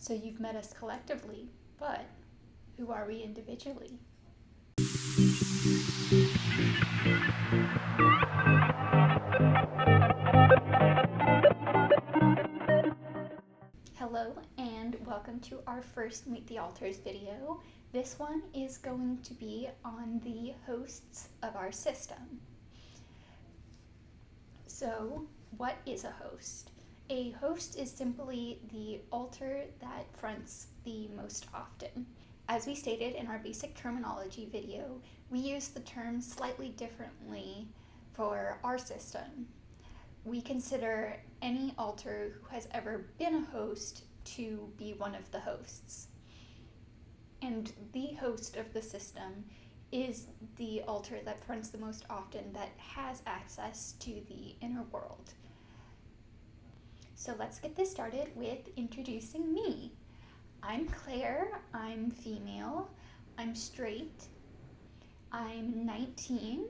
So you've met us collectively, but who are we individually? Hello and welcome to our first Meet the Alters video. This one is going to be on the hosts of our system. So, what is a host? A host is simply the alter that fronts the most often. As we stated in our basic terminology video, we use the term slightly differently for our system. We consider any alter who has ever been a host to be one of the hosts. And the host of the system is the alter that fronts the most often that has access to the inner world. So let's get this started with introducing me. I'm Claire, I'm female, I'm straight, I'm 19.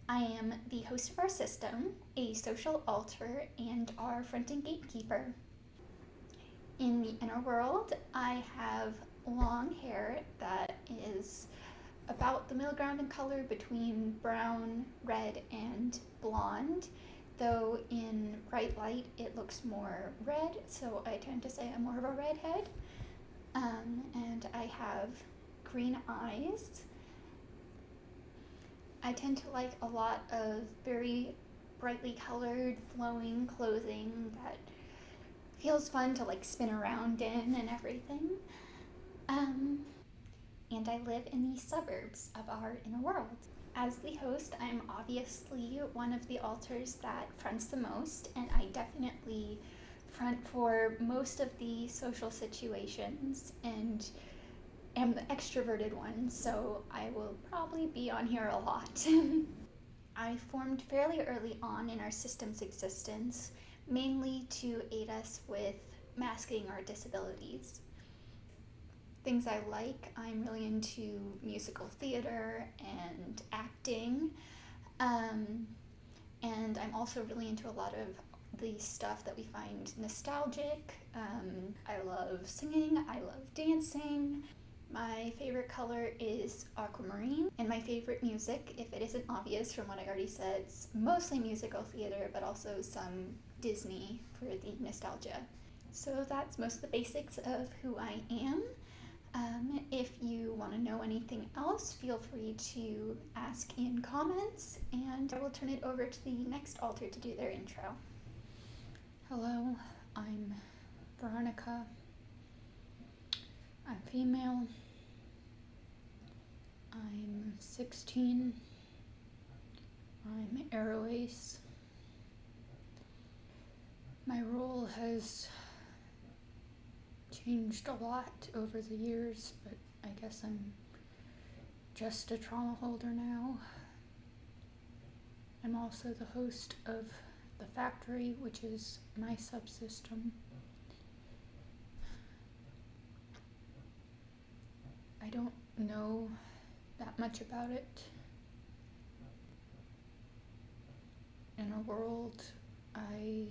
I am the host of our system, a social alter, and our fronting gatekeeper. In the inner world, I have long hair that is about the middle ground in color between brown, red, and blonde, though in bright light it looks more red, so I tend to say I'm more of a redhead. And I have green eyes. I tend to like a lot of very brightly colored, flowing clothing that feels fun to spin around in and everything. And I live in the suburbs of our inner world. As the host, I'm obviously one of the alters that fronts the most, and I definitely front for most of the social situations and am the extroverted one, so I will probably be on here a lot. I formed fairly early on in our system's existence, mainly to aid us with masking our disabilities. Things I like, I'm really into musical theater and acting, and I'm also really into a lot of the stuff that we find nostalgic. I love singing, I love dancing. My favorite color is aquamarine, and my favorite music, if it isn't obvious from what I already said, is mostly musical theater, but also some Disney for the nostalgia. So that's most of the basics of who I am. If you want to know anything else, feel free to ask in comments, and I will turn it over to the next alter to do their intro. Hello, I'm Veronica. I'm female. I'm 16. I'm Arrow Ace. My role has changed a lot over the years, but I guess I'm just a trauma holder now. I'm also the host of the Factory, which is my subsystem. I don't know that much about it. In a world, I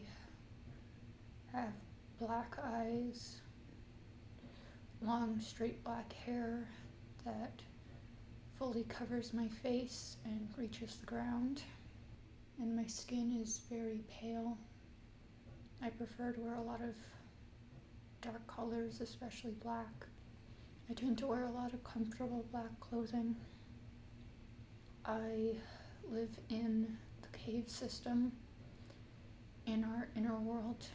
have black eyes, long straight black hair that fully covers my face and reaches the ground, and my skin is very pale. I prefer to wear a lot of dark colors, especially black. I tend to wear a lot of comfortable black clothing. I live in the cave system in our inner world.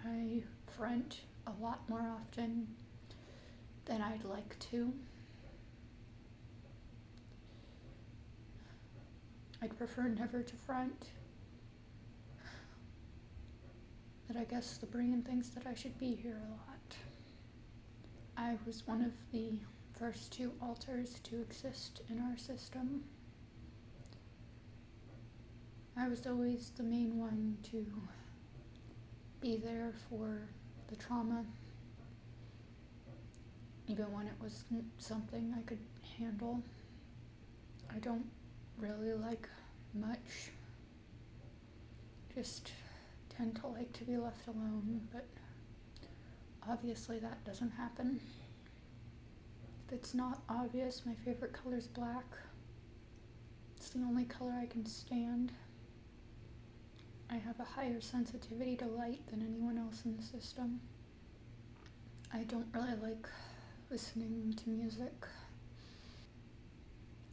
I front a lot more often than I'd like to. I'd prefer never to front, but I guess the brain thinks that I should be here a lot. I was one of the first two alters to exist in our system. I was always the main one to be there for the trauma, even when it wasn't something I could handle. I don't really like much, just tend to like to be left alone, but obviously that doesn't happen. If it's not obvious, my favorite color is black. It's the only color I can stand. I have a higher sensitivity to light than anyone else in the system. I don't really like listening to music.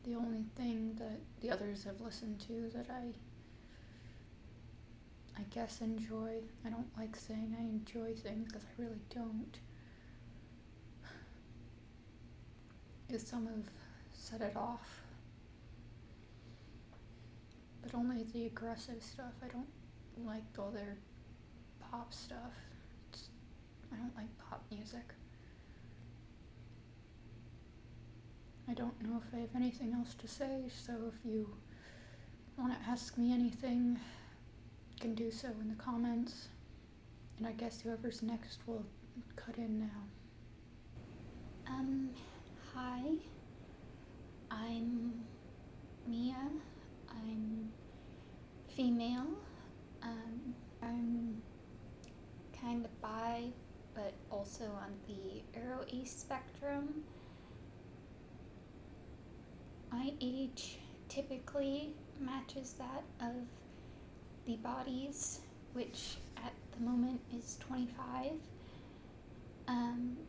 The only thing that the others have listened to that I guess enjoy, I don't like saying I enjoy things because I really don't, is some have Set It Off. But only the aggressive stuff. I don't like all their pop stuff. I don't like pop music. I don't know if I have anything else to say, so if you want to ask me anything, you can do so in the comments. And I guess whoever's next will cut in now. Hi, I'm Mia. I'm female. I'm kind of bi, but also on the aro ace spectrum. My age typically matches that of the bodies, which at the moment is 25.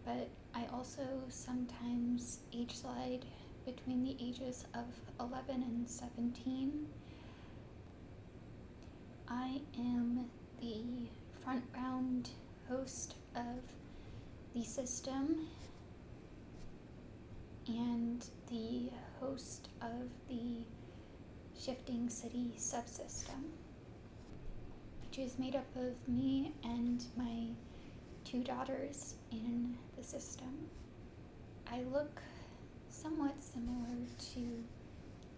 But I also sometimes age slide between the ages of 11 and 17. I am the front-bound host of the system and the host of the Shifting City subsystem, which is made up of me and my 2 daughters in the system. I look somewhat similar to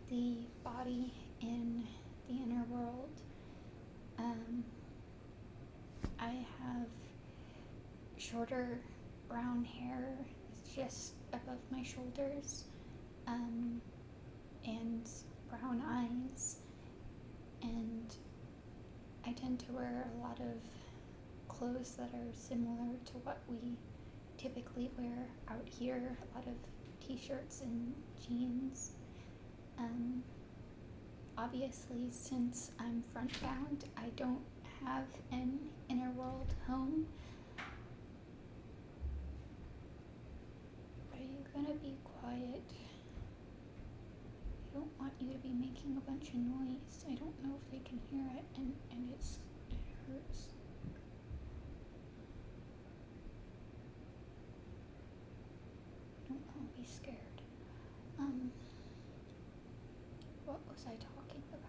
the body in the inner world. I have shorter brown hair, it's just above my shoulders, and brown eyes, and I tend to wear a lot of clothes that are similar to what we typically wear out here, a lot of t-shirts and jeans. Obviously, since I'm front-bound, I don't have an inner world home. Are you gonna be quiet? I don't want you to be making a bunch of noise. I don't know if they can hear it, and it hurts. I don't want to be scared. What was I talking about?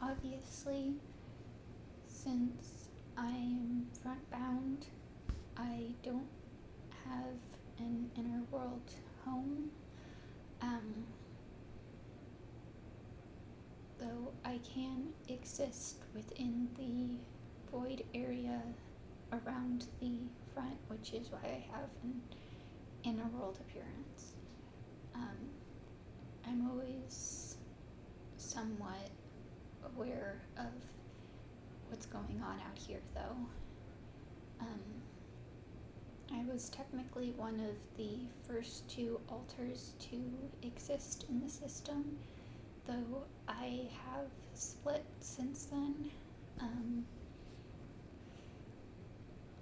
Obviously, since I'm front-bound, I don't have an inner world home. Though I can exist within the void area around the front, which is why I have an inner world appearance. I'm always somewhat aware of what's going on out here, though. I was technically one of the first 2 alters to exist in the system, though I have split since then.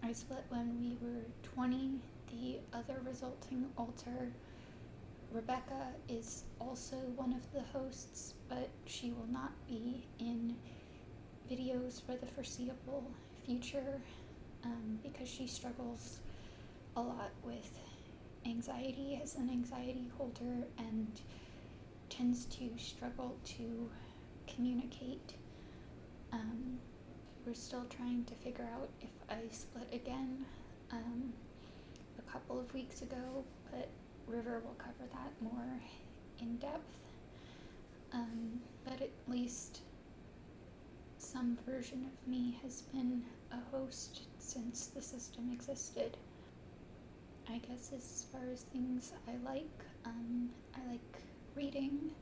I split when we were 20. The other resulting alter, Rebecca, is also one of the hosts, but she will not be in videos for the foreseeable future because she struggles a lot with anxiety as an anxiety holder and tends to struggle to communicate. We're still trying to figure out if I split again a couple of weeks ago, but River will cover that more in depth. But at least least some version of me has been a host since the system existed. I guess as far as things I like reading.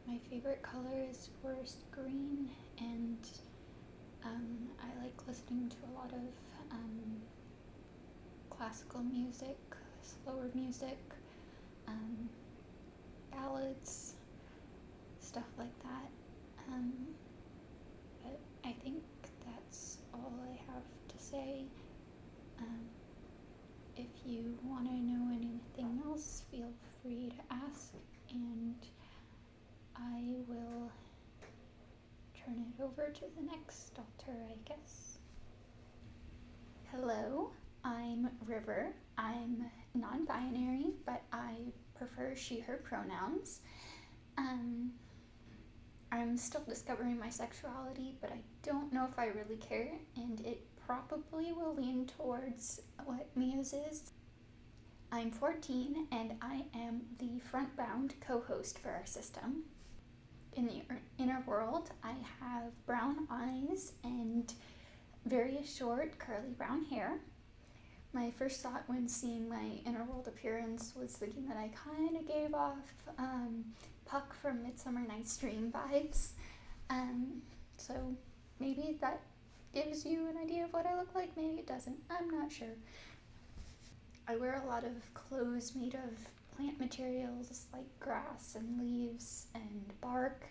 My favorite color is forest green, and I like listening to a lot of classical music, slower music, ballads, stuff like that. But I think that's all I have to say. If you want to know anything else, feel free to ask, and I will turn it over to the next altar, I guess. Hello, I'm River. I'm non-binary, but I prefer she, her pronouns. I'm still discovering my sexuality, but I don't know if I really care, and it probably will lean towards what Mia's is. I'm 14, and I am the front-bound co-host for our system. In the inner world, I have brown eyes and very short, curly brown hair. My first thought when seeing my inner world appearance was thinking that I kind of gave off Puck from Midsummer Night's Dream vibes. So maybe that gives you an idea of what I look like. Maybe it doesn't. I'm not sure. I wear a lot of clothes made of plant materials like grass and leaves and bark.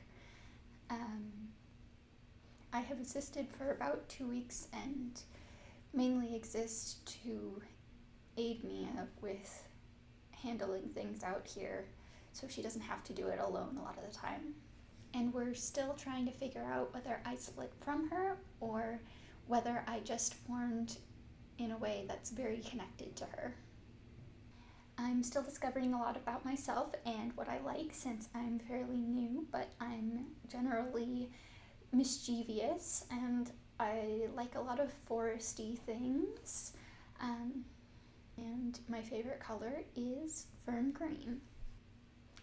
I have assisted for about 2 weeks and mainly exist to aid Mia with handling things out here so she doesn't have to do it alone a lot of the time. And we're still trying to figure out whether I split from her or whether I just formed in a way that's very connected to her. I'm still discovering a lot about myself and what I like since I'm fairly new, but I'm generally mischievous and I like a lot of foresty things. And my favorite color is fern green.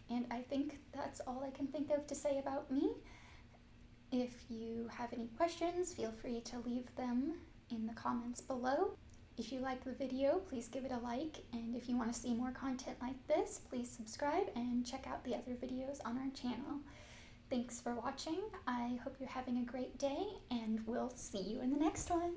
And I think that's all I can think of to say about me. If you have any questions, feel free to leave them in the comments below. If you like the video, please give it a like, and if you want to see more content like this, please subscribe and check out the other videos on our channel. Thanks for watching. I hope you're having a great day, and we'll see you in the next one.